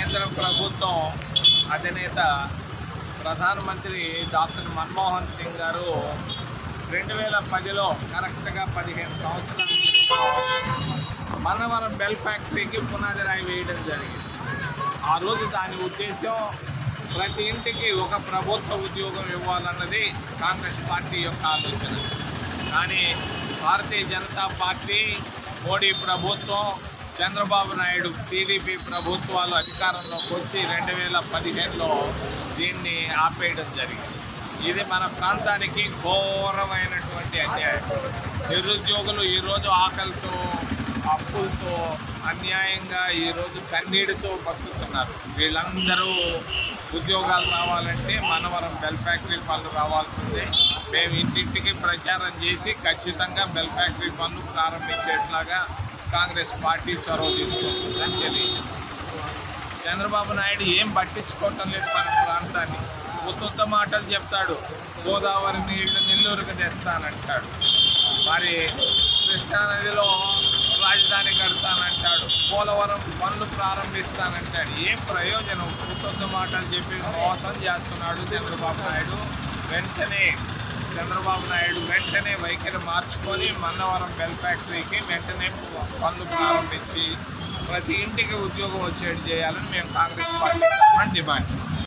కేంద్ర ప్రభుత్వం అధినేత ప్రధానమంత్రి డాక్టర్ మన్మోహన్ సింగ్ గారు 2010లో కరెక్ట్గా 15 సంవత్సరాల క్రితం మన్నవరం బెల్ ఫ్యాక్టరీకి పునాది రాయి వేయడం జరిగింది. ఆ రోజు దాని ఉద్దేశం ప్రతి ఇంటికి ఒక ప్రభుత్వ ఉద్యోగం ఇవ్వాలన్నది కాంగ్రెస్ పార్టీ యొక్క ఆలోచన. కానీ భారతీయ జనతా పార్టీ, మోడీ ప్రభుత్వం, చంద్రబాబు నాయుడు టీడీపీ ప్రభుత్వాలు అధికారంలోకి వచ్చి 2015లో దీన్ని ఆపేయడం జరిగింది. ఇది మన ప్రాంతానికి ఘోరమైనటువంటి అన్యాయం. నిరుద్యోగులు ఈరోజు ఆకలితో, అప్పులతో, అన్యాయంగా ఈరోజు కన్నీటితో బతుకుతున్నారు. వీళ్ళందరూ ఉద్యోగాలు రావాలంటే మన్నవరం బెల్ ఫ్యాక్టరీ పనులు రావాల్సిందే. మేము ఇంటింటికి ప్రచారం చేసి ఖచ్చితంగా బెల్ ఫ్యాక్టరీ పనులు ప్రారంభించేట్లాగా కాంగ్రెస్ పార్టీ చొరవ తీసుకుంటుందని తెలియదు. చంద్రబాబు నాయుడు ఏం పట్టించుకోవటం లేదు మన ప్రాంతాన్ని. ఉత్త మాటలు చెప్తాడు. గోదావరి నీళ్లు నెల్లూరుకు తెస్తానంటాడు, మరి కృష్ణానదిలో రాజధాని కడతానంటాడు, పోలవరం పనులు ప్రారంభిస్తానంటాడు. ఏం ప్రయోజనం? ఉత్త మాటలు చెప్పి మోసం చేస్తున్నాడు చంద్రబాబు నాయుడు. వెంటనే వైఖరి మార్చుకొని మన్నవరం బెల్ ఫ్యాక్టరీకి వెంటనే పనులు ప్రారంభించి ప్రతి ఇంటికి ఉద్యోగం వచ్చేట్టు చేయాలని మేము కాంగ్రెస్ పార్టీ డిమాండ్